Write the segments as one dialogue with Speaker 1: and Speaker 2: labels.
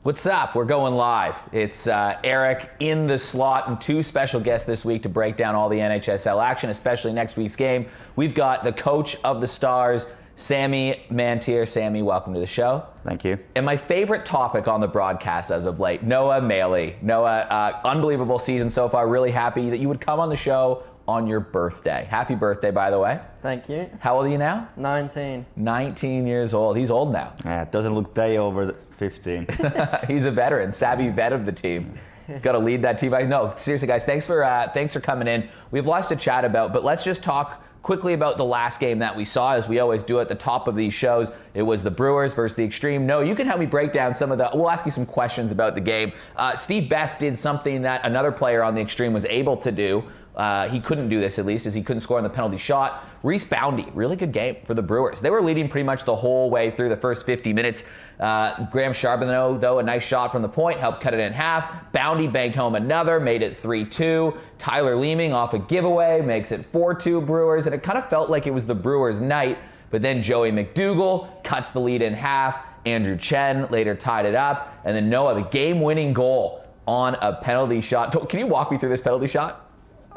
Speaker 1: What's up? We're going live. It's Eric in the slot and two special guests this week to break down all the NHSL action, especially next week's game. We've got the coach of the Stars, Sami Mantere. Sami, welcome to the show.
Speaker 2: Thank you.
Speaker 1: And my favorite topic on the broadcast as of late, Noah Maley. Noah, unbelievable season so far. Really happy that you would come on the show on your birthday. Happy birthday, by the way.
Speaker 3: Thank you.
Speaker 1: How old are you now?
Speaker 3: 19.
Speaker 1: 19 years old. He's old now.
Speaker 2: Yeah, it doesn't look day over 15.
Speaker 1: He's a veteran, savvy vet of the team. Got to lead that team. No, seriously, guys, thanks for coming in. We have lots to chat about, but let's just talk quickly about the last game that we saw, as we always do at the top of these shows. It was the Brewers versus the Xtreme. No, you can help me break down some of the, we'll ask you some questions about the game. Steve Best did something that another player on the Xtreme was able to do. He couldn't do this, at least, as he couldn't score on the penalty shot. Reese Boundy, really good game for the Brewers. They were leading pretty much the whole way through the first 50 minutes. Graham Charbonneau, though, a nice shot from the point, helped cut it in half. Boundy banked home another, made it 3-2. Tyler Leeming off a giveaway, makes it 4-2 Brewers. And it kind of felt like it was the Brewers' night. But then Joey McDougall cuts the lead in half. Andrew Chen later tied it up. And then Noah, the game-winning goal on a penalty shot. Can you walk me through this penalty shot?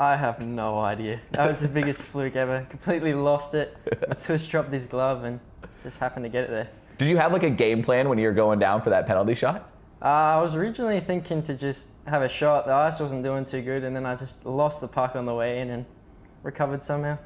Speaker 3: I have no idea. That was the biggest fluke ever. Completely lost it. Matus dropped his glove and just happened to get it there.
Speaker 1: Did you have like a game plan when you were going down for that penalty shot?
Speaker 3: I was originally thinking to just have a shot. The ice wasn't doing too good, and then I just lost the puck on the way in and recovered somehow.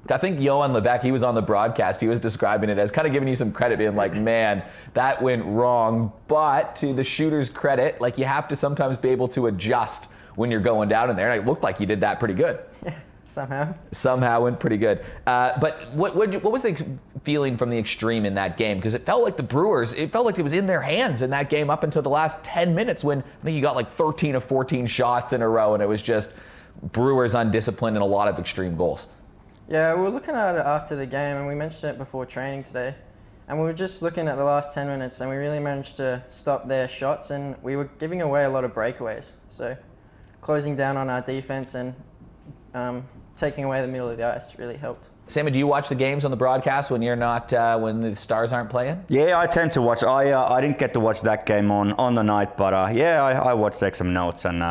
Speaker 1: I think Johan Levesque, he was on the broadcast, he was describing it as kind of giving you some credit, being like, man, that went wrong. But to the shooter's credit, like, you have to sometimes be able to adjust when you're going down in there. And it looked like you did that pretty good.
Speaker 3: Yeah, somehow.
Speaker 1: Somehow went pretty good. But what was the feeling from the Xtreme in that game? Because it felt like the Brewers, it felt like it was in their hands in that game up until the last 10 minutes when I think you got like 13 of 14 shots in a row, and it was just Brewers undisciplined and a lot of Xtreme goals.
Speaker 3: Yeah, we were looking at it after the game, and we mentioned it before training today. And we were just looking at the last 10 minutes, and we really managed to stop their shots, and we were giving away a lot of breakaways. So closing down on our defense and taking away the middle of the ice really helped.
Speaker 1: Sami, do you watch the games on the broadcast when you're not, when the Stars aren't playing?
Speaker 2: Yeah, I tend to watch. I didn't get to watch that game on the night, but yeah, I watched, take some notes and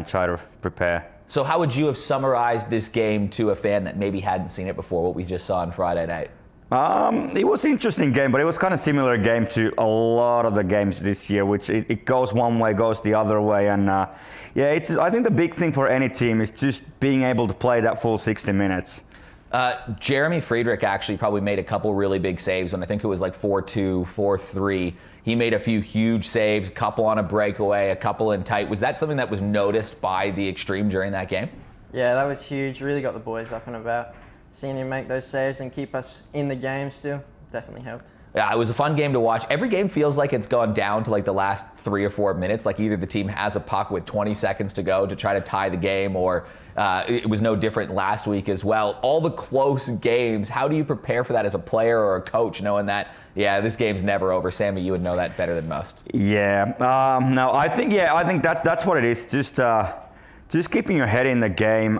Speaker 2: try to prepare.
Speaker 1: So how would you have summarized this game to a fan that maybe hadn't seen it before, what we just saw on Friday night?
Speaker 2: It was an interesting game, but it was kind of similar game to a lot of the games this year, which it goes one way, goes the other way. And yeah, I think the big thing for any team is just being able to play that full 60 minutes.
Speaker 1: Jeremy Friedrich actually probably made a couple really big saves when I think it was like 4-2, 4-3. He made a few huge saves, a couple on a breakaway, a couple in tight. Was that something that was noticed by the Xtreme during that game?
Speaker 3: Yeah, that was huge. Really got the boys up and about. Seeing him make those saves and keep us in the game still definitely helped.
Speaker 1: Yeah, it was a fun game to watch. Every game feels like it's gone down to like the last 3 or 4 minutes. Like either the team has a puck with 20 seconds to go to try to tie the game, or it was no different last week as well. All the close games, how do you prepare for that as a player or a coach, knowing that, yeah, this game's never over? Sami, you would know that better than most.
Speaker 2: Yeah, no, I think that's what it is. Just keeping your head in the game.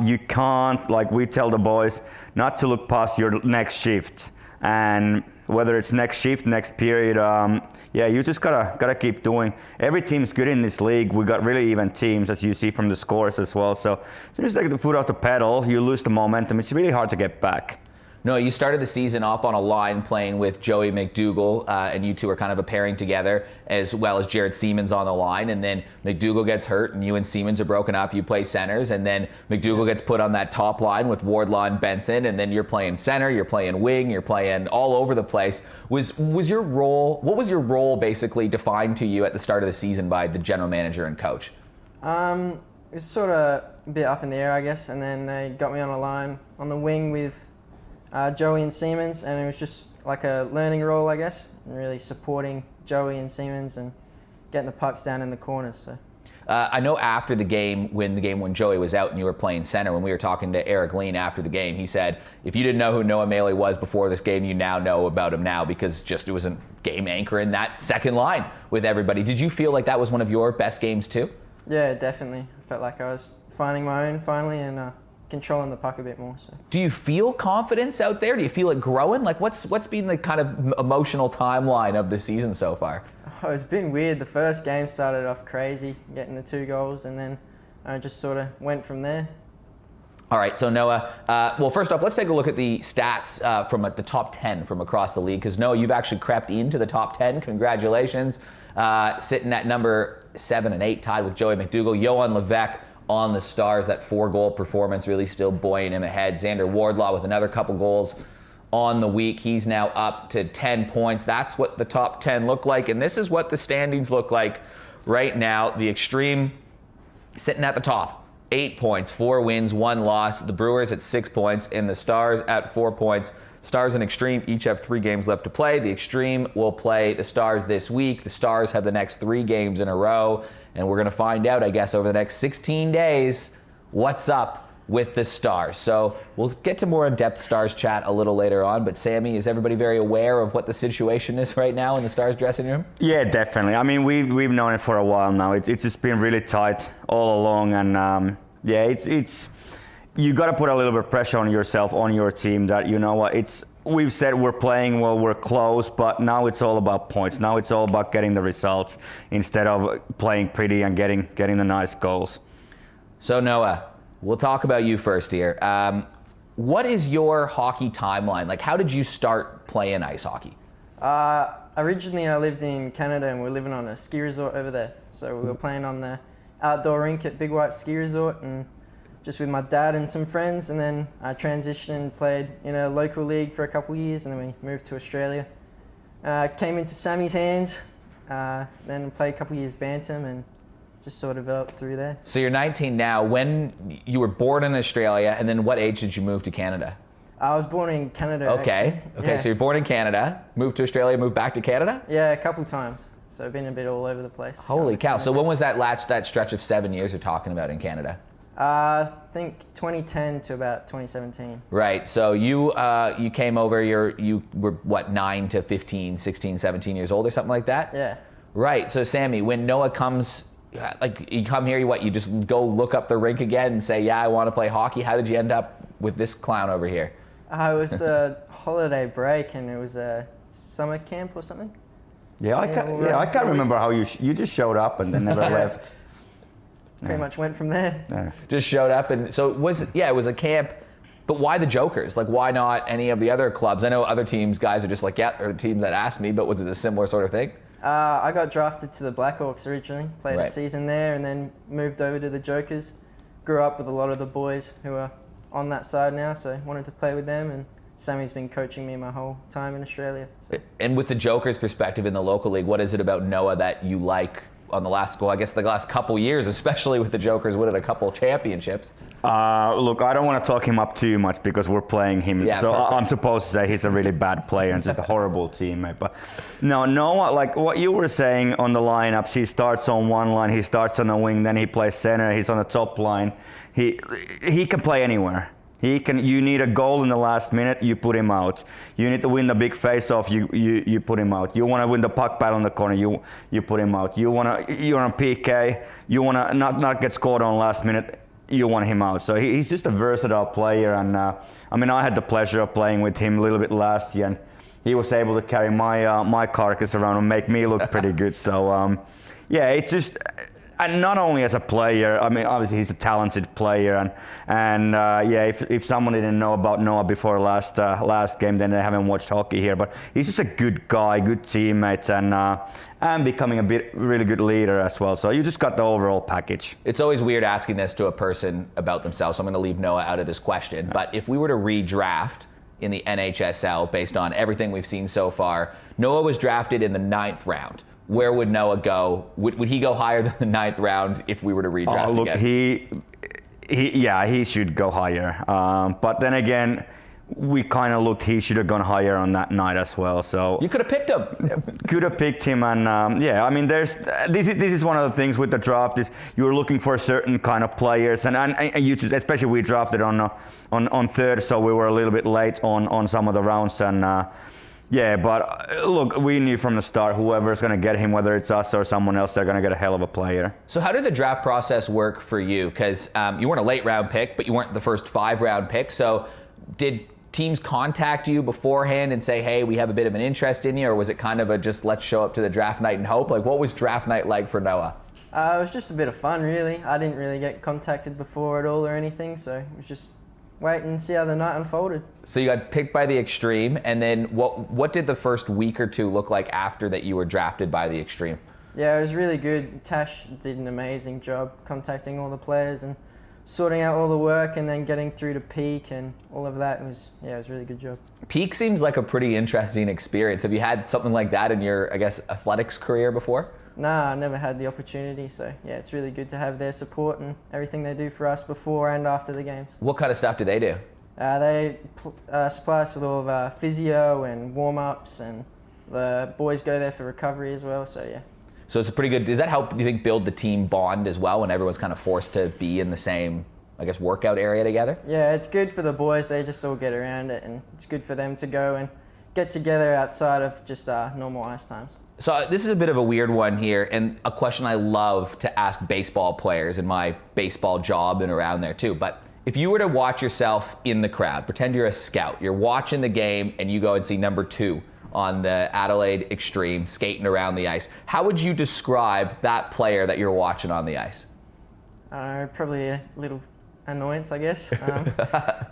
Speaker 2: You can't, like we tell the boys, not to look past your next shift. And whether it's next shift, next period, yeah, you just gotta keep doing. Every team's good in this league. We got really even teams, as you see from the scores as well. So as soon as you take the foot off the pedal, you lose the momentum. It's really hard to get back.
Speaker 1: No, you started the season off on a line playing with Joey McDougall, and you two are kind of a pairing together, as well as Jared Siemens on the line. And then McDougall gets hurt, and you and Siemens are broken up. You play centers, and then McDougall gets put on that top line with Wardlaw and Benson, and then you're playing center, you're playing wing, you're playing all over the place. What was your role basically defined to you at the start of the season by the general manager and coach?
Speaker 3: It was sort of a bit up in the air, I guess, and then they got me on a line on the wing with Joey and Siemens, and it was just like a learning role, I guess, and really supporting Joey and Siemens and getting the pucks down in the corners. So.
Speaker 1: I know after the game, when Joey was out and you were playing center, when we were talking to Eric Lean after the game, he said, if you didn't know who Noah Maley was before this game, you now know about him now, because just it was a game anchor in that second line with everybody. Did you feel like that was one of your best games too?
Speaker 3: Yeah, definitely. I felt like I was finding my own finally and controlling the puck a bit more. So.
Speaker 1: Do you feel confidence out there? Do you feel it growing? Like what's been the kind of emotional timeline of the season so far?
Speaker 3: it was been weird. The first game started off crazy, getting the 2 goals, and then I just sort of went from there.
Speaker 1: All right, so Noah, well, first off, let's take a look at the stats from the top 10 from across the league, because Noah, you've actually crept into the top 10. Congratulations. Sitting at number 7 and 8, tied with Joey McDougall. Johan Levesque on the Stars, that 4-goal performance really still buoying him ahead. Xander Wardlaw with another couple goals on the week. He's now up to 10 points. That's what the top 10 look like, and this is what the standings look like right now. The Xtreme sitting at the top. 8 points, 4 wins, 1 loss. The Brewers at 6 points, and the Stars at 4 points. Stars and Xtreme each have 3 games left to play. The Xtreme will play the Stars this week. The Stars have the next 3 games in a row, and we're going to find out, I guess, over the next 16 days what's up with the Stars. So we'll get to more in-depth Stars chat a little later on, but Sami, is everybody very aware of what the situation is right now in the Stars dressing room?
Speaker 2: Yeah, definitely. I mean, we've known it for a while now. It's just been really tight all along, and yeah, it's you got to put a little bit of pressure on yourself, on your team, that, you know what, we've said we're playing well, we're close, but now it's all about points. Now it's all about getting the results instead of playing pretty and getting the nice goals.
Speaker 1: So Noah, we'll talk about you first here. What is your hockey timeline? Like, how did you start playing ice hockey?
Speaker 3: Originally, I lived in Canada, and we were living on a ski resort over there. So we were playing on the outdoor rink at Big White Ski Resort, and just with my dad and some friends. And then I transitioned, played in a local league for a couple of years, and then we moved to Australia. Came into Sami's hands, then played a couple of years bantam, and just sort of developed through there.
Speaker 1: So you're 19 now. When you were born in Australia, and then what age did you move to Canada?
Speaker 3: I was born in Canada.
Speaker 1: Okay.
Speaker 3: Actually.
Speaker 1: Okay.
Speaker 3: Yeah.
Speaker 1: So you're born in Canada, moved to Australia, moved back to Canada.
Speaker 3: Yeah, a couple times. So I've been a bit all over the place.
Speaker 1: Holy cow! So when was that stretch of 7 years you're talking about in Canada?
Speaker 3: I think 2010 to about 2017.
Speaker 1: Right. So you came over. You were what, 9 to 15, 16, 17 years old or something like that?
Speaker 3: Yeah.
Speaker 1: Right. So Sami, when Noah comes, like, you come here, you just go look up the rink again and say, yeah, I want to play hockey. How did you end up with this clown over here?
Speaker 3: It was a holiday break, and it was a summer camp or something.
Speaker 2: Yeah, I can't remember how you just showed up and then never left.
Speaker 3: Pretty much went from there.
Speaker 2: Yeah.
Speaker 1: Just showed up, and so it was a camp. But why the Jokers? Like, why not any of the other clubs? I know other teams, guys are just like, yeah, or the team that asked me, but was it a similar sort of thing?
Speaker 3: I got drafted to the Blackhawks originally, played
Speaker 1: Right.
Speaker 3: a season there, and then moved over to the Jokers. Grew up with a lot of the boys who are on that side now, so wanted to play with them, and Sami's been coaching me my whole time in Australia. So.
Speaker 1: And with the Jokers' perspective in the local league, what is it about Noah that you like on the last couple years, especially with the Jokers winning a couple championships?
Speaker 2: Look, I don't want to talk him up too much because we're playing him.
Speaker 1: Yeah,
Speaker 2: so
Speaker 1: perfect.
Speaker 2: I'm supposed to say he's a really bad player and just a horrible teammate. But no, like what you were saying on the lineups, he starts on one line, he starts on the wing, then he plays center, he's on the top line. He can play anywhere. You need a goal in the last minute, you put him out. You need to win the big face-off, you put him out. You want to win the puck battle in the corner, you put him out. You're on PK, you want to not get scored on last minute, you want him out. So he's just a versatile player, and I mean, I had the pleasure of playing with him a little bit last year, and he was able to carry my carcass around and make me look pretty good. So yeah, it's just. And not only as a player, I mean, obviously he's a talented player, and yeah, if someone didn't know about Noah before last game, then they haven't watched hockey here. But he's just a good guy, good teammate, and becoming a really good leader as well. So you just got the overall package.
Speaker 1: It's always weird asking this to a person about themselves, so I'm going to leave Noah out of this question. But if we were to redraft in the NHSL based on everything we've seen so far, Noah was drafted in the 9th round. Where would Noah go? Would he go higher than the 9th round if we were to redraft
Speaker 2: look,
Speaker 1: again?
Speaker 2: he should go higher. But then again, we kind of looked he should have gone higher on that night as well. So
Speaker 1: You could have picked him.
Speaker 2: Could have picked him, and yeah, I mean, this is one of the things with the draft is you're looking for certain kind of players, and you just, especially we drafted on third, so we were a little bit late on some of the rounds, and. Yeah, but look, we knew from the start whoever's going to get him, whether it's us or someone else, they're going to get a hell of a player.
Speaker 1: So how did the draft process work for you? Because you weren't a late round pick, but you weren't the first 5 round pick. So did teams contact you beforehand and say, hey, we have a bit of an interest in you, or was it kind of a just let's show up to the draft night and hope? Like, what was draft night like for Noah?
Speaker 3: It was just a bit of fun, really. I didn't really get contacted before at all or anything, so it was just wait and see how the night unfolded.
Speaker 1: So you got picked by the Xtreme, and then what did the first week or two look like after that you were drafted by the Xtreme?
Speaker 3: Yeah, it was really good. Tash did an amazing job contacting all the players and sorting out all the work and then getting through to peak and all of that. It was a really good job.
Speaker 1: Peak seems like a pretty interesting experience. Have you had something like that in your, I guess, athletics career before?
Speaker 3: Nah, I never had the opportunity, so yeah, it's really good to have their support and everything they do for us before and after the games.
Speaker 1: What kind of stuff do they do?
Speaker 3: They supply us with all of our physio and warm-ups, and the boys go there for recovery as well, so yeah.
Speaker 1: So it's a pretty good, does that help, do you think, build the team bond as well when everyone's kind of forced to be in the same, I guess, workout area together?
Speaker 3: Yeah, it's good for the boys. They just all get around it, and it's good for them to go and get together outside of just normal ice times.
Speaker 1: So this is a bit of a weird one here, and a question I love to ask baseball players in my baseball job and around there too. But if you were to watch yourself in the crowd, pretend you're a scout, you're watching the game and you go and see number 2 on the Adelaide Xtreme skating around the ice, how would you describe that player that you're watching on the ice?
Speaker 3: Probably a little annoyance, I guess. I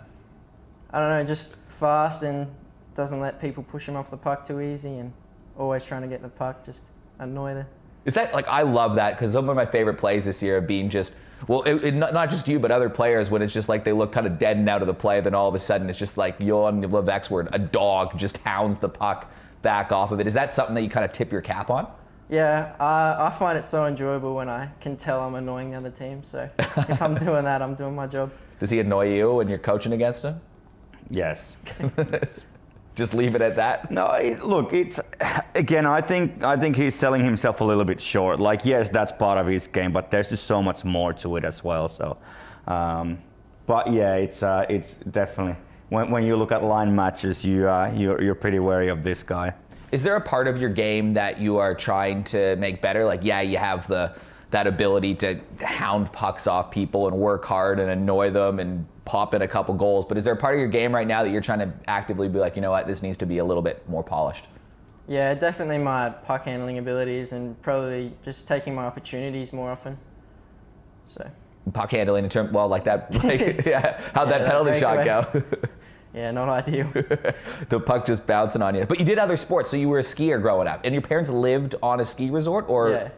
Speaker 3: don't know, just fast and doesn't let people push him off the puck too easy, and always trying to get the puck, just annoy them.
Speaker 1: Is that, like, I love that, because some of my favorite plays this year have been just, well, not just you, but other players, when it's just like they look kind of dead and out of the play, then all of a sudden it's just like Johan Levexword, a dog, just hounds the puck back off of it. Is that something that you kind of tip your cap on?
Speaker 3: Yeah, I find it so enjoyable when I can tell I'm annoying the other team, so if I'm doing that, I'm doing my job.
Speaker 1: Does he annoy you when you're coaching against him?
Speaker 2: Yes.
Speaker 1: Just leave it at that?
Speaker 2: No, look, it's again. I think he's selling himself a little bit short. Like, yes, that's part of his game, but there's just so much more to it as well. So, but yeah, it's definitely when you look at line matches, you're pretty wary of this guy.
Speaker 1: Is there a part of your game that you are trying to make better? Like, yeah, you have that ability to hound pucks off people and work hard and annoy them and pop in a couple goals, but is there a part of your game right now that you're trying to actively be like, you know what, this needs to be a little bit more polished?
Speaker 3: Yeah, definitely my puck handling abilities and probably just taking my opportunities more often. So.
Speaker 1: Puck handling in terms, well, like that, like, yeah, how'd that penalty shot go?
Speaker 3: Yeah, not ideal.
Speaker 1: The puck just bouncing on you. But you did other sports, so you were a skier growing up, and your parents lived on a ski resort, or?
Speaker 3: Yeah.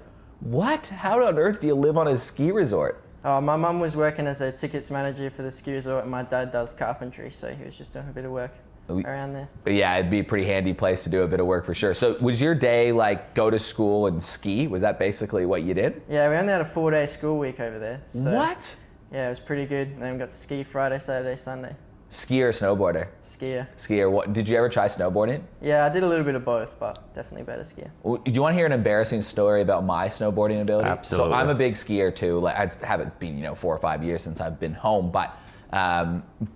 Speaker 1: What? How on earth do you live on a ski resort?
Speaker 3: Oh, my mum was working as a tickets manager for the ski resort, and my dad does carpentry, so he was just doing a bit of work around there.
Speaker 1: Yeah, it'd be a pretty handy place to do a bit of work for sure. So was your day like go to school and ski? Was that basically what you did?
Speaker 3: Yeah, we only had a 4-day school week over there. So,
Speaker 1: what?
Speaker 3: Yeah, it was pretty good. And then we got to ski Friday, Saturday, Sunday.
Speaker 1: Skier or snowboarder?
Speaker 3: Skier.
Speaker 1: Skier. What? Did you ever try snowboarding?
Speaker 3: Yeah, I did a little bit of both, but definitely better skier.
Speaker 1: Do you want to hear an embarrassing story about my snowboarding ability?
Speaker 2: Absolutely.
Speaker 1: So I'm a big skier too. Like, I haven't been, 4 or 5 years since I've been home, but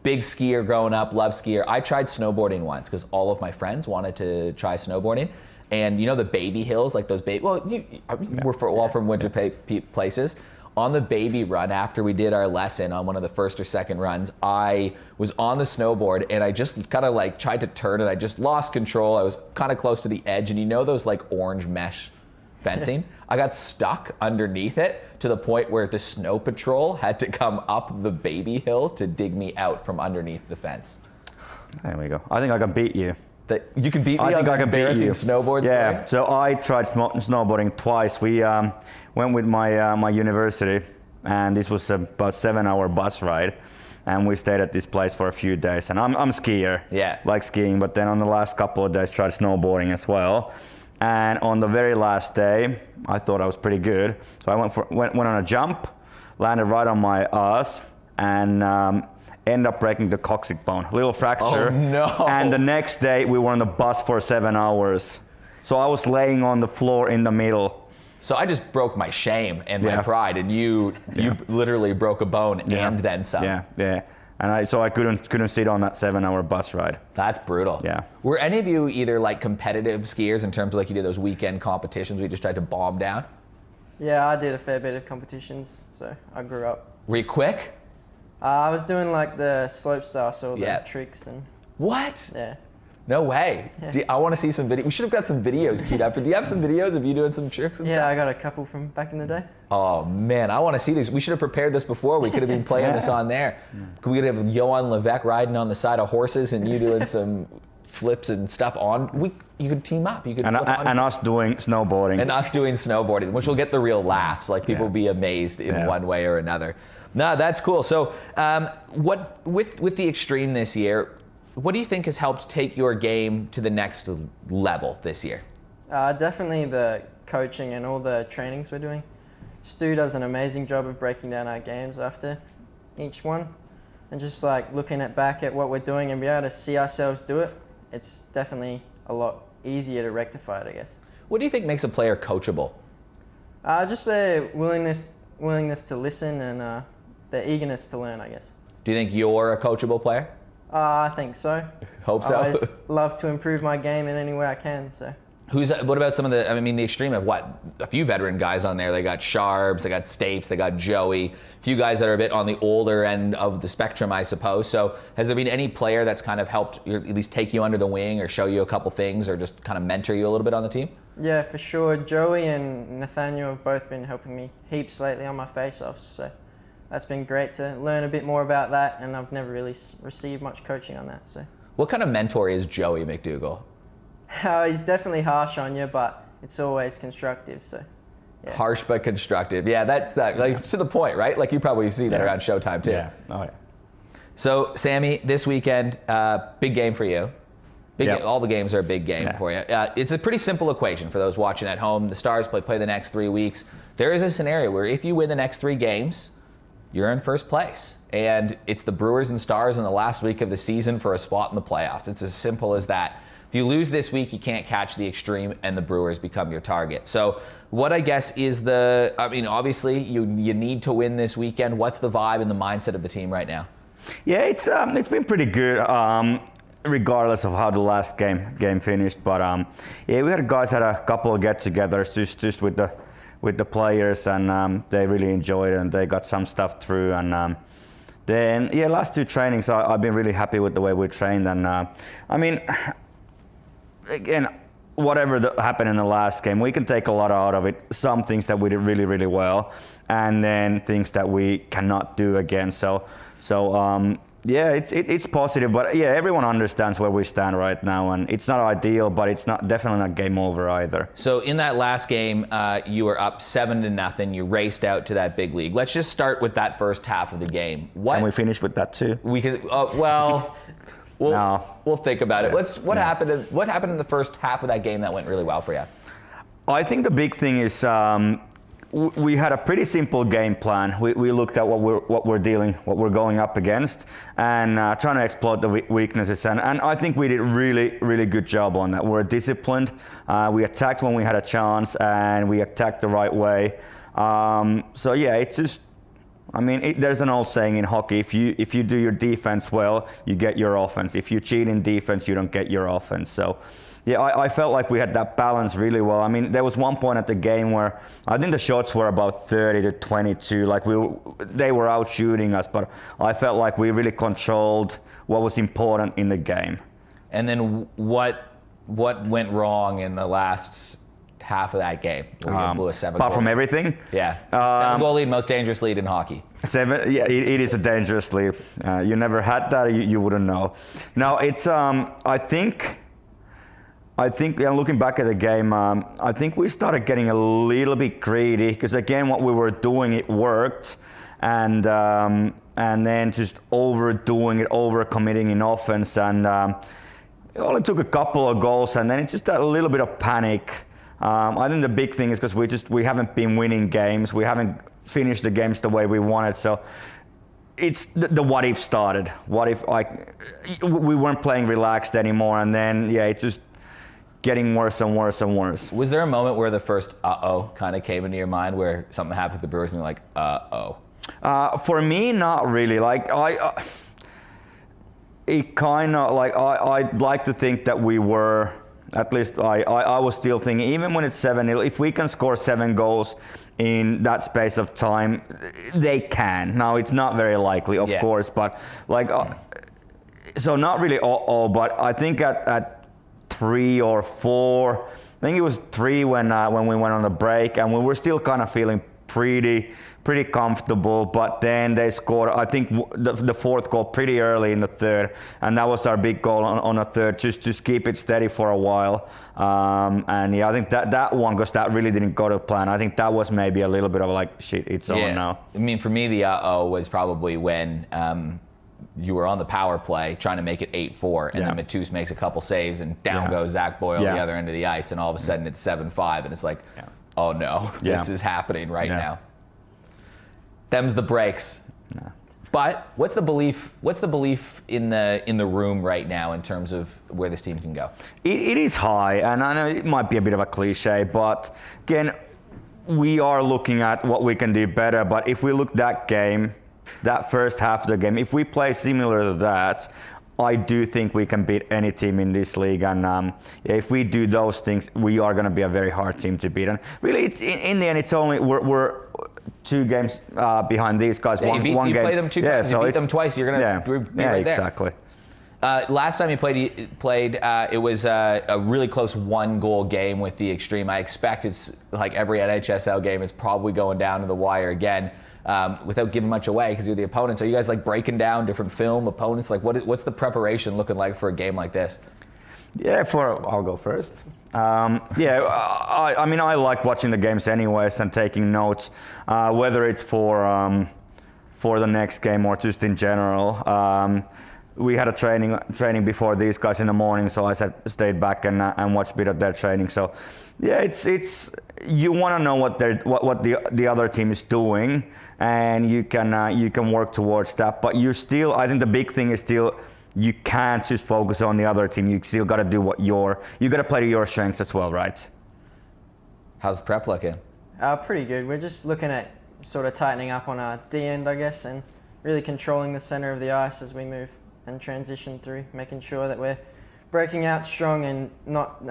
Speaker 1: big skier growing up, love skier. I tried snowboarding once because all of my friends wanted to try snowboarding. And the baby hills, like those we're all from winter places. On the baby run, after we did our lesson on one of the first or second runs, I was on the snowboard and I just kind of like tried to turn and I just lost control. I was kind of close to the edge, and those like orange mesh fencing? I got stuck underneath it to the point where the snow patrol had to come up the baby hill to dig me out from underneath the fence.
Speaker 2: There we go. I think I can beat you.
Speaker 1: That you can beat me
Speaker 2: I think
Speaker 1: on
Speaker 2: I can beat
Speaker 1: embarrassing
Speaker 2: you.
Speaker 1: snowboard
Speaker 2: Yeah,
Speaker 1: story?
Speaker 2: so I tried snowboarding twice. We went with my university, and this was about 7-hour bus ride, and we stayed at this place for a few days. And I'm a skier,
Speaker 1: Yeah.
Speaker 2: like skiing, but then on the last couple of days tried snowboarding as well. And on the very last day, I thought I was pretty good, so I went on a jump, landed right on my ass, and ended up breaking the coccyx bone, little fracture.
Speaker 1: Oh, no.
Speaker 2: And the next day we were on the bus for 7 hours. So I was laying on the floor in the middle.
Speaker 1: So I just broke my shame and my
Speaker 2: Yeah.
Speaker 1: pride, and you literally broke a bone and then some.
Speaker 2: Yeah. And I couldn't sit on that 7-hour bus ride.
Speaker 1: That's brutal.
Speaker 2: Yeah.
Speaker 1: Were any of you either like competitive skiers in terms of like you did those weekend competitions where you just tried to bomb down?
Speaker 3: Yeah, I did a fair bit of competitions, so I grew up.
Speaker 1: Were you quick?
Speaker 3: I was doing like the slope style, so all the
Speaker 1: Yeah.
Speaker 3: tricks and
Speaker 1: What?
Speaker 3: Yeah.
Speaker 1: No way.
Speaker 3: Yeah.
Speaker 1: I want to see some video. We should have got some videos queued up. Do you have some videos of you doing some tricks and
Speaker 3: Yeah,
Speaker 1: stuff?
Speaker 3: I got a couple from back in the day.
Speaker 1: Oh man, I want to see these. We should have prepared this before. We could have been playing this on there. Could we have Johan Levesque riding on the side of horses and you doing some flips and stuff on? You could team up. You could
Speaker 2: And us doing snowboarding.
Speaker 1: and us doing snowboarding, which will get the real laughs. Like people will be amazed in one way or another. No, that's cool. So, what with the Xtreme this year? What do you think has helped take your game to the next level this year?
Speaker 3: Definitely the coaching and all the trainings we're doing. Stu does an amazing job of breaking down our games after each one, and just like looking back at what we're doing and be able to see ourselves do it. It's definitely a lot easier to rectify it, I guess.
Speaker 1: What do you think makes a player coachable?
Speaker 3: Just their willingness to listen and their eagerness to learn, I guess.
Speaker 1: Do you think you're a coachable player?
Speaker 3: I think so.
Speaker 1: Hope so.
Speaker 3: I always love to improve my game in any way I can. So.
Speaker 1: What about some of the? I mean, the Xtreme have a few veteran guys on there. They got Sharps, they got Stapes, they got Joey. A few guys that are a bit on the older end of the spectrum, I suppose. So, has there been any player that's kind of helped at least take you under the wing, or show you a couple things, or just kind of mentor you a little bit on the team?
Speaker 3: Yeah, for sure. Joey and Nathaniel have both been helping me heaps lately on my face-offs. So. That's been great to learn a bit more about that, and I've never really received much coaching on that. So,
Speaker 1: what kind of mentor is Joey McDougall?
Speaker 3: He's definitely harsh on you, but it's always constructive. So, yeah.
Speaker 1: Harsh but constructive. Yeah, that's like to the point, right? Like you probably see that around Showtime too.
Speaker 2: Yeah. Oh yeah.
Speaker 1: So, Sami, this weekend, big game for you. All the games are a big game for you. It's a pretty simple equation for those watching at home. The Stars play the next 3 weeks. There is a scenario where if you win the next 3 games, you're in first place. And it's the Brewers and Stars in the last week of the season for a spot in the playoffs. It's as simple as that. If you lose this week, you can't catch the Xtreme, and the Brewers become your target. So what I guess is obviously you need to win this weekend. What's the vibe and the mindset of the team right now?
Speaker 2: Yeah, it's been pretty good, regardless of how the last game finished. But we had a couple of get-togethers just with the players, and they really enjoyed it, and they got some stuff through. And then last 2 trainings, I've been really happy with the way we trained. And again, whatever happened in the last game, we can take a lot out of it. Some things that we did really, really well, and then things that we cannot do again. So it's positive, but everyone understands where we stand right now, and it's not ideal, but it's definitely not game over either.
Speaker 1: So in that last game, you were up 7-0. You raced out to that big league. Let's just start with that first half of the game.
Speaker 2: And we finished with that too.
Speaker 1: We could. We'll think about it. What happened? What happened in the first half of that game that went really well for you?
Speaker 2: I think the big thing is we had a pretty simple game plan. We looked at what we're going up against, and trying to exploit the weaknesses. And I think we did really, really good job on that. We're disciplined. We attacked when we had a chance, and we attacked the right way. It's just. There's an old saying in hockey: if you do your defense well, you get your offense. If you cheat in defense, you don't get your offense. So, I felt like we had that balance really well. There was one point at the game where I think the shots were about 30-22. Like they were out shooting us, but I felt like we really controlled what was important in the game.
Speaker 1: And then what went wrong in the last half of that game? Blew a 7
Speaker 2: apart from everything?
Speaker 1: Yeah. 7-goal lead, most dangerous lead in hockey.
Speaker 2: 7, it is a dangerous lead. You never had that, you wouldn't know. Now, it's, I think looking back at the game, I think we started getting a little bit greedy, because again, what we were doing, it worked. And then just overdoing it, overcommitting in offense. And it only took a couple of goals, and then it's just a little bit of panic. I think the big thing is because we haven't been winning games. We haven't finished the games the way we wanted. So it's the what if started. What if we weren't playing relaxed anymore, and then it's just getting worse and worse and worse.
Speaker 1: Was there a moment where the first uh-oh kind of came into your mind, where something happened with the Brewers and you're like, uh-oh?
Speaker 2: For me, not really. Like I'd like to think that we were. At least I was still thinking, even when it's 7-0, if we can score 7 goals in that space of time, they can. Now, it's not very likely, of course, but so not really all, but I think at 3 or 4, I think it was 3 when we went on the break, and we were still kind of feeling pretty comfortable, but then they scored, I think, the fourth goal pretty early in the third, and that was our big goal on the third, just to keep it steady for a while. And yeah, I think that one, because that really didn't go to plan, I think that was maybe a little bit of like, shit, it's on now.
Speaker 1: I mean, for me, the was probably when you were on the power play trying to make it 8-4, and then Matus makes a couple saves, and down goes Zach Boyle the other end of the ice, and all of a sudden it's 7-5, and it's like, oh no, this is happening right now. Them's the breaks. No. But what's the belief in the room right now in terms of where this team can go?
Speaker 2: It is high, and I know it might be a bit of a cliche, but again, we are looking at what we can do better. But if we look that first half of the game, if we play similar to that, I do think we can beat any team in this league, and if we do those things, we are going to be a very hard team to beat. And really, it's in the end, it's only we're 2 games behind these guys.
Speaker 1: One
Speaker 2: game.
Speaker 1: You play them 2 times.
Speaker 2: So
Speaker 1: you beat them twice. You're going to be right there.
Speaker 2: Exactly.
Speaker 1: Last time you played, it was a really close 1-goal game with the Xtreme. I expect it's like every NHSL game, it's probably going down to the wire again. Without giving much away because you're the opponents, are you guys like breaking down different film opponents? Like what's the preparation looking like for a game like this?
Speaker 2: Yeah, I'll go first. I mean, I like watching the games anyways and taking notes, whether it's for the next game or just in general. We had a training before these guys in the morning, so I stayed back and watched a bit of their training. So yeah, it's you want to know what the other team is doing, and you can work towards that. But I think the big thing is still, you can't just focus on the other team. You still got to do you got to play to your strengths as well, right?
Speaker 1: How's the prep looking?
Speaker 3: Pretty good. We're just looking at sort of tightening up on our D end, I guess, and really controlling the center of the ice as we move and transition through, making sure that we're breaking out strong and not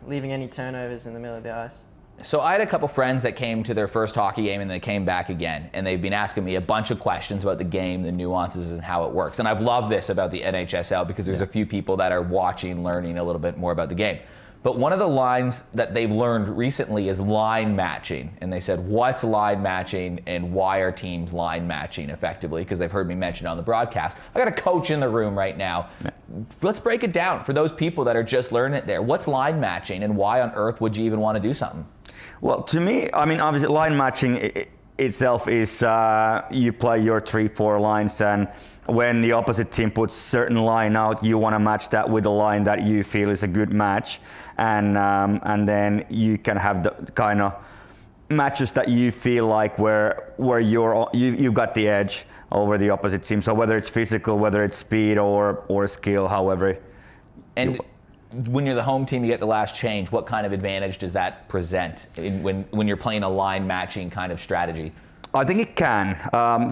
Speaker 3: leaving any turnovers in the middle of the ice.
Speaker 1: So I had a couple friends that came to their first hockey game and they came back again, and they've been asking me a bunch of questions about the game, the nuances, and how it works. And I've loved this about the NHSL because there's a few people that are watching, learning a little bit more about the game. But one of the lines that they've learned recently is line matching. And they said, what's line matching and why are teams line matching effectively? Because they've heard me mention it on the broadcast. I got a coach in the room right now. Yeah. Let's break it down for those people that are just learning it there. What's line matching and why on earth would you even want to do something?
Speaker 2: Well, to me, I mean, obviously line matching itself is you play your 3-4 lines, and when the opposite team puts certain line out, you want to match that with a line that you feel is a good match, and then you can have the kind of matches that you feel like where you've got the edge over the opposite team. So whether it's physical, whether it's speed or skill, however.
Speaker 1: And when you're the home team, you get the last change. What kind of advantage does that present when you're playing a line matching kind of strategy?
Speaker 2: I think it can,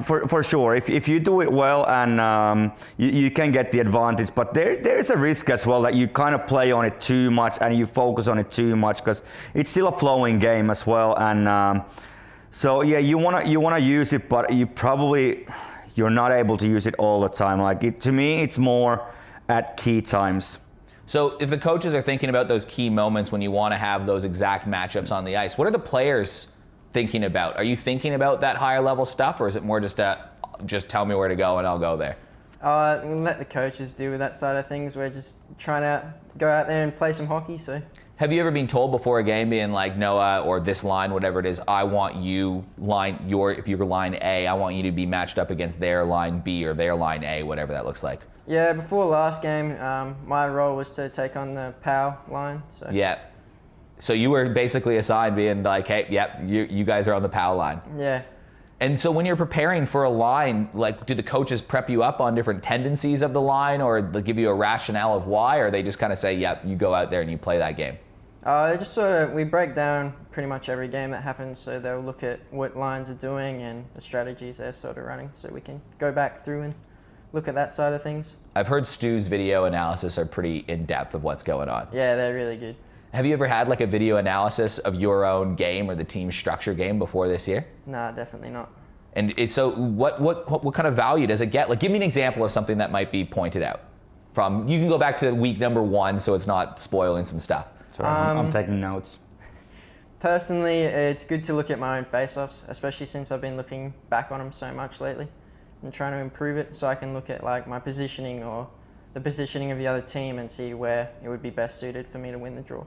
Speaker 2: for sure. If you do it well, and you can get the advantage, but there's a risk as well that you kind of play on it too much and you focus on it too much, because it's still a flowing game as well. And so yeah, you wanna use it, but you're not able to use it all the time. To me, it's more at key times.
Speaker 1: So if the coaches are thinking about those key moments when you want to have those exact matchups on the ice, what are the players thinking about? Are you thinking about that higher level stuff, or is it more just tell me where to go and I'll go there?
Speaker 3: We'll let the coaches deal with that side of things. We're just trying to go out there and play some hockey. So,
Speaker 1: have you ever been told before a game, being like, Noah, or this line, whatever it is, I want you if you're line A, I want you to be matched up against their line B or their line A, whatever that looks like?
Speaker 3: Yeah, before last game, my role was to take on the power line. So.
Speaker 1: Yeah. So you were basically assigned being like, hey, yep, you guys are on the power line.
Speaker 3: Yeah.
Speaker 1: And so when you're preparing for a line, do the coaches prep you up on different tendencies of the line, or they give you a rationale of why, or they just kind of say, yep, you go out there and you play that game?
Speaker 3: They just we break down pretty much every game that happens, so they'll look at what lines are doing and the strategies they're sort of running, so we can go back through and look at that side of things.
Speaker 1: I've heard Stu's video analysis are pretty in-depth of what's going on.
Speaker 3: Yeah, they're really good.
Speaker 1: Have you ever had a video analysis of your own game or the team's structure game before this year?
Speaker 3: Nah, definitely not.
Speaker 1: And so what kind of value does it get? Give me an example of something that might be pointed out. from? You can go back to week number 1, so it's not spoiling some stuff.
Speaker 2: Sorry, I'm taking notes.
Speaker 3: Personally, it's good to look at my own face-offs, especially since I've been looking back on them so much lately and trying to improve it, so I can look at like my positioning or the positioning of the other team and see where it would be best suited for me to win the draw.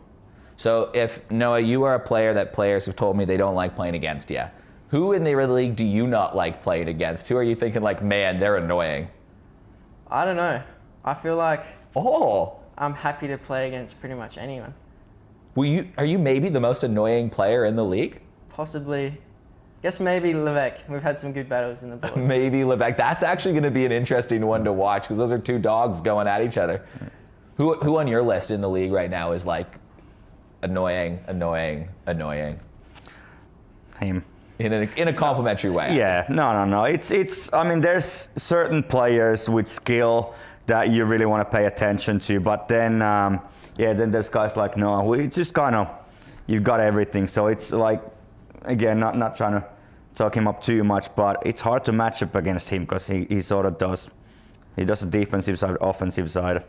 Speaker 1: So if, Noah, you are a player that players have told me they don't like playing against you, who in the league do you not like playing against? Who are you thinking like, man, they're annoying?
Speaker 3: I don't know. I feel like
Speaker 1: Oh.
Speaker 3: I'm happy to play against pretty much anyone.
Speaker 1: Are you maybe the most annoying player in the league?
Speaker 3: Possibly. Guess maybe Levesque. We've had some good battles in the boards.
Speaker 1: Maybe Levesque. That's actually going to be an interesting one to watch because those are two dogs going at each other. Who on your list in the league right now is like annoying?
Speaker 2: Him.
Speaker 1: In a complimentary way.
Speaker 2: Yeah, no. It's. I mean, there's certain players with skill that you really want to pay attention to, but then, then there's guys like Noah, who it's just kind of, you've got everything. So it's like, again, not trying to talk him up too much, but it's hard to match up against him because he sort of does. He does the defensive side, offensive side.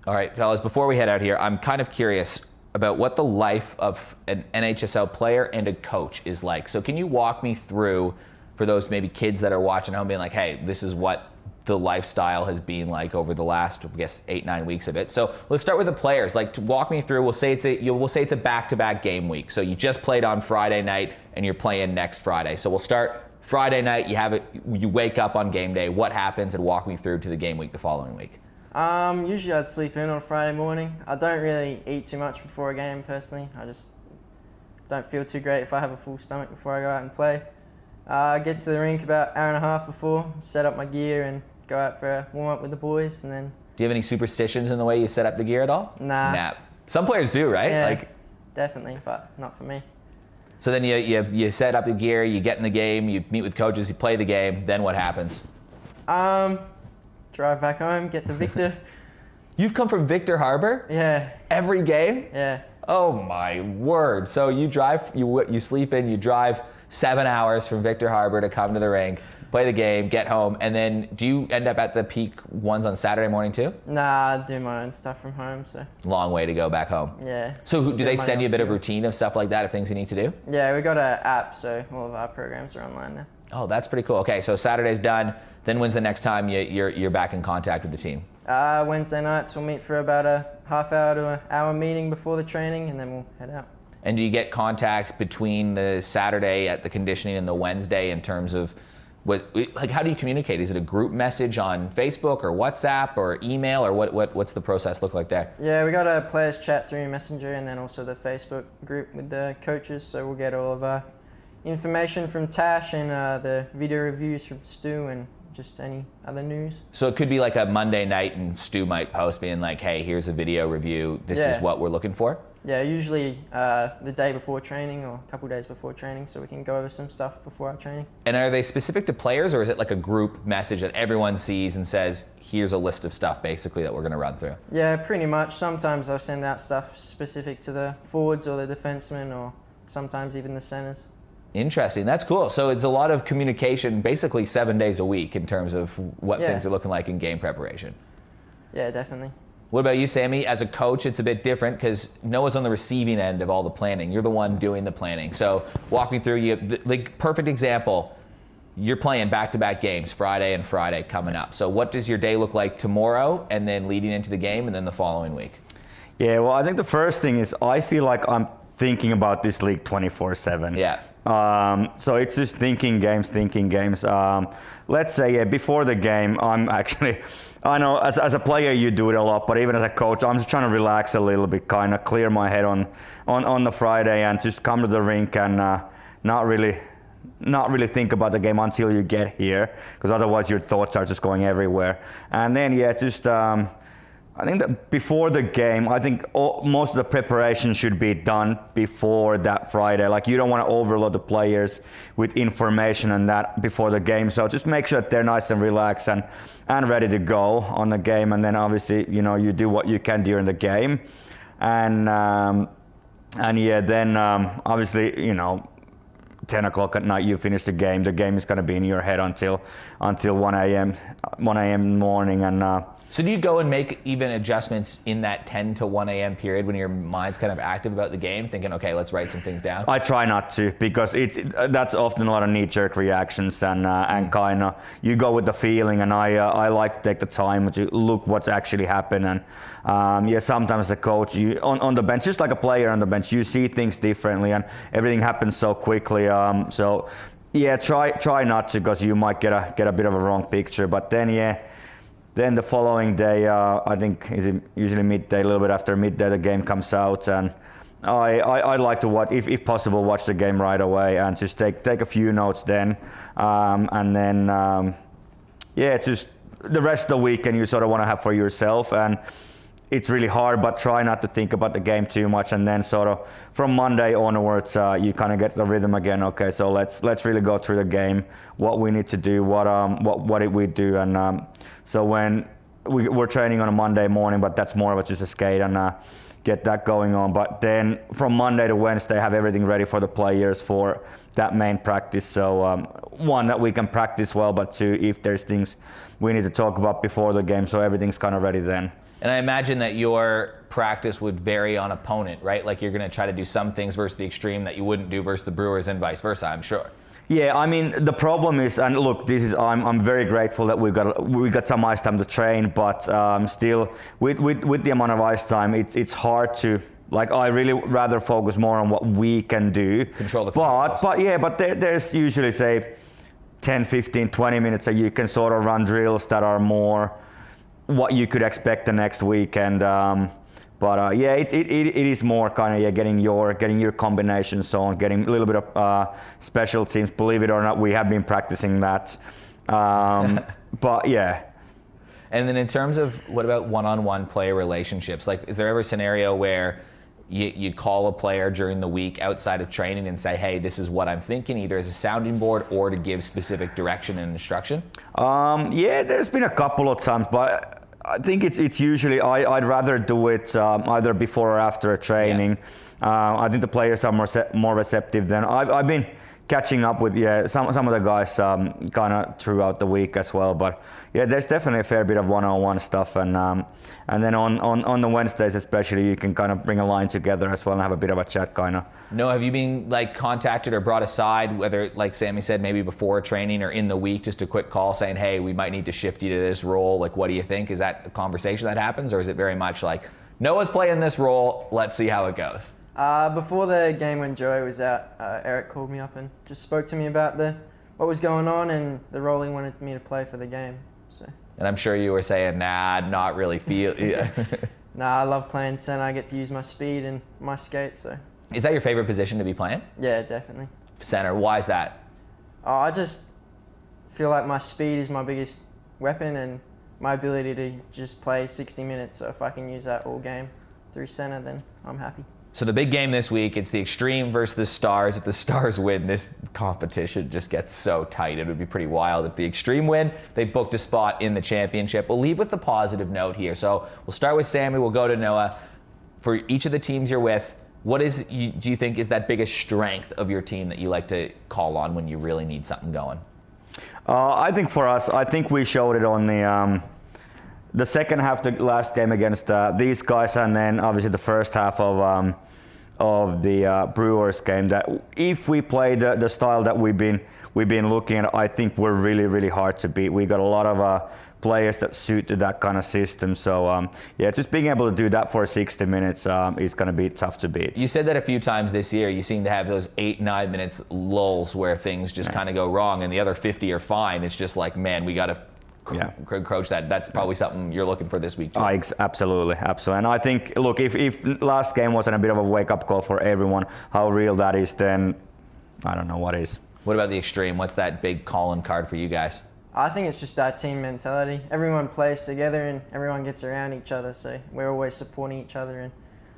Speaker 1: All right, fellas, before we head out here, I'm kind of curious about what the life of an NHSL player and a coach is like. So can you walk me through, for those maybe kids that are watching home being like, hey, this is what the lifestyle has been like over the last, I guess, 8-9 weeks of it. So let's start with the players. Like, to walk me through, we'll say it's a back-to-back game week. So you just played on Friday night and you're playing next Friday. So we'll start Friday night, you wake up on game day. What happens, and walk me through to the game week the following week.
Speaker 3: Usually I'd sleep in on Friday morning. I don't really eat too much before a game personally. I just don't feel too great if I have a full stomach before I go out and play. I get to the rink about an hour and a half before, set up my gear and go out for a warm up with the boys, and then.
Speaker 1: Do you have any superstitions in the way you set up the gear at all?
Speaker 3: Nah.
Speaker 1: Some players do, right?
Speaker 3: Yeah, definitely, but not for me.
Speaker 1: So then you set up the gear, you get in the game, you meet with coaches, you play the game. Then what happens?
Speaker 3: Drive back home, get to Victor.
Speaker 1: You've come from Victor Harbor?
Speaker 3: Yeah.
Speaker 1: Every game?
Speaker 3: Yeah.
Speaker 1: Oh my word! So you drive, you sleep in, you drive 7 hours from Victor Harbor to come to the rink, play the game, get home, and then do you end up at the peak ones on Saturday morning too?
Speaker 3: Nah, I do my own stuff from home, so.
Speaker 1: Long way to go back home.
Speaker 3: Yeah.
Speaker 1: So do they send you a bit of routine of stuff like that, of things you need to do?
Speaker 3: Yeah, we got an app, so all of our programs are online now.
Speaker 1: Oh, that's pretty cool. Okay, so Saturday's done. Then when's the next time you're back in contact with the team?
Speaker 3: Wednesday nights we'll meet for about a half hour to an hour meeting before the training, and then we'll head out.
Speaker 1: And do you get contact between the Saturday at the conditioning and the Wednesday in terms of how do you communicate? Is it a group message on Facebook or WhatsApp or email, or what's the process look like there?
Speaker 3: Yeah, we got a players chat through Messenger and then also the Facebook group with the coaches, so we'll get all of our information from Tash and the video reviews from Stu and just any other news.
Speaker 1: So it could be like a Monday night and Stu might post being like, hey, here's a video review. This is what we're looking for.
Speaker 3: Yeah, usually the day before training or a couple days before training, so we can go over some stuff before our training.
Speaker 1: And are they specific to players, or is it like a group message that everyone sees and says, here's a list of stuff basically that we're going to run through?
Speaker 3: Yeah, pretty much. Sometimes I'll send out stuff specific to the forwards or the defensemen, or sometimes even the centers.
Speaker 1: Interesting. That's cool. So it's a lot of communication, basically 7 days a week in terms of what things are looking like in game preparation. Yeah,
Speaker 3: definitely.
Speaker 1: What about you, Sami? As a coach, it's a bit different because Noah's on the receiving end of all the planning. You're the one doing the planning. So walk me through, like, perfect example, you're playing back-to-back games, Friday and Friday coming up. So what does your day look like tomorrow and then leading into the game and then the following week? Yeah, well, I think the first thing is I feel like I'm thinking about this league 24/7. Yeah. So it's just thinking games. Let's say before the game, I know as a player you do it a lot, but even as a coach, I'm just trying to relax a little bit, kind of clear my head on the Friday and just come to the rink and not really think about the game until you get here, because otherwise your thoughts are just going everywhere. And then I think that before the game, I think most of the preparation should be done before that Friday. Like, you don't want to overload the players with information and that before the game. So just make sure that they're nice and relaxed and ready to go on the game. And then obviously, you do what you can during the game. And obviously,
Speaker 2: 10 o'clock at night you finish the game is going to be in your head until 1 a.m. in the morning. And
Speaker 1: so do you go and make even adjustments in that 10 to 1 a.m. period when your mind's kind of active about the game, thinking, okay, let's write some things down?
Speaker 2: I try not to, because that's often a lot of knee-jerk reactions, and kind of you go with the feeling, and I like to take the time to look what's actually happened. And sometimes as a coach, you on the bench, just like a player on the bench, you see things differently, and everything happens so quickly. Try not to, because you might get a bit of a wrong picture. But then the following day, I think is usually midday, a little bit after midday, the game comes out, and I like to watch, if possible, watch the game right away and just take a few notes then, and then just the rest of the weekend you sort of want to have for yourself. And it's really hard, but try not to think about the game too much, and then sort of from Monday onwards, you kind of get the rhythm again. Okay, so let's really go through the game, what we need to do, what did we do, and so when we're training on a Monday morning, but that's more of just a skate and get that going on. But then from Monday to Wednesday, have everything ready for the players for that main practice. So one, that we can practice well, but two, if there's things we need to talk about before the game, so everything's kind of ready then.
Speaker 1: And I imagine that your practice would vary on opponent, right? Like you're going to try to do some things versus the Xtreme that you wouldn't do versus the Brewers, and vice versa, I'm sure.
Speaker 2: Yeah, I mean, the problem is, and look, I'm very grateful that we got some ice time to train, but still, with the amount of ice time, it's hard to, like, I really rather focus more on what we can do.
Speaker 1: Control the
Speaker 2: but there's usually, say, 10, 15, 20 minutes that you can sort of run drills that are more what you could expect the next week. And it is more kind of getting your combinations on, getting a little bit of special teams. Believe it or not, we have been practicing that. But yeah.
Speaker 1: And then in terms of what about one-on-one player relationships? Like, is there ever a scenario where you call a player during the week outside of training and say, hey, this is what I'm thinking, either as a sounding board or to give specific direction and instruction?
Speaker 2: There's been a couple of times, but I think it's usually I'd rather do it either before or after a training. Yeah. I think the players are more receptive than I've been catching up with some of the guys kind of throughout the week as well. But yeah, there's definitely a fair bit of one-on-one stuff, and then on the Wednesdays especially, you can kind of bring a line together as well and have a bit of a chat kind of.
Speaker 1: No, have you been like contacted or brought aside, whether, like Sami said, maybe before training or in the week, just a quick call saying, hey, we might need to shift you to this role, like what do you think? Is that a conversation that happens, or is it very much like, Noah's playing this role, let's see how it goes?
Speaker 3: Before the game when Joey was out, Eric called me up and just spoke to me about what was going on and the role he wanted me to play for the game. So.
Speaker 1: And I'm sure you were saying, nah, not really feel. Yeah.
Speaker 3: Nah, I love playing center. I get to use my speed and my skate. So.
Speaker 1: Is that your favorite position to be playing?
Speaker 3: Yeah, definitely.
Speaker 1: Center. Why is that?
Speaker 3: I just feel like my speed is my biggest weapon and my ability to just play 60 minutes. So if I can use that all game through center, then I'm happy.
Speaker 1: So the big game this week, it's the Xtreme versus the Stars. If the Stars win, this competition just gets so tight. It would be pretty wild. If the Xtreme win, they booked a spot in the championship. We'll leave with the positive note here. So we'll start with Sami. We'll go to Noah. For each of the teams you're with, what do you think is that biggest strength of your team that you like to call on when you really need something going?
Speaker 2: I think for us, I think we showed it on the second half, the last game against these guys, and then obviously the first half of the Brewers game, that if we play the style that we've been looking at, I think we're really, really hard to beat. We got a lot of players that suit to that kind of system. So just being able to do that for 60 minutes is going to be tough to beat.
Speaker 1: You said that a few times this year. You seem to have those 8-9 minutes lulls where things just kind of go wrong, and the other 50 are fine. It's just like, man, we got to coach that. That's probably something you're looking for this week too.
Speaker 2: Absolutely. And I think, look, if last game wasn't a bit of a wake-up call for everyone, how real that is, then I don't know what is.
Speaker 1: What about the Xtreme? What's that big calling card for you guys?
Speaker 3: I think it's just our team mentality. Everyone plays together and everyone gets around each other, so we're always supporting each other, and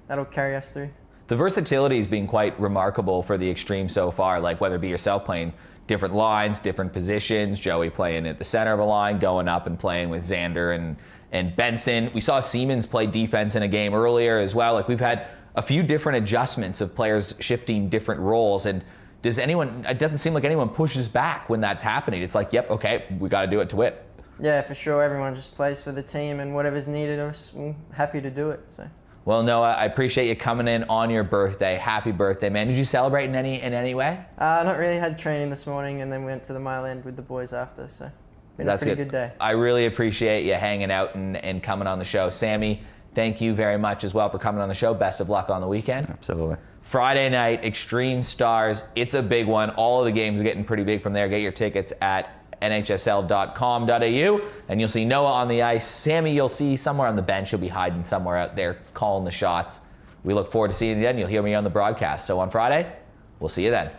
Speaker 3: that'll carry us through.
Speaker 1: The versatility has been quite remarkable for the Xtreme so far, like whether it be yourself playing different lines, different positions, Joey playing at the center of a line, going up and playing with Xander and Benson. We saw Siemens play defense in a game earlier as well. Like, we've had a few different adjustments of players shifting different roles. And it doesn't seem like anyone pushes back when that's happening. It's like, yep, okay, we got to do it to win.
Speaker 3: Yeah, for sure. Everyone just plays for the team, and whatever's needed of us, we're happy to do it. So.
Speaker 1: Well, Noah, I appreciate you coming in on your birthday. Happy birthday, man. Did you celebrate in any way?
Speaker 3: Not really. Had training this morning, and then went to the Maley with the boys after. So, been a pretty good day.
Speaker 1: I really appreciate you hanging out and coming on the show. Sami, thank you very much as well for coming on the show. Best of luck on the weekend.
Speaker 2: Absolutely.
Speaker 1: Friday night, Xtreme Stars. It's a big one. All of the games are getting pretty big from there. Get your tickets at nhsl.com.au, and you'll see Noah on the ice. Sami, you'll see somewhere on the bench. He'll be hiding somewhere out there calling the shots. We look forward to seeing you then. You'll hear me on the broadcast. So on Friday, we'll see you then.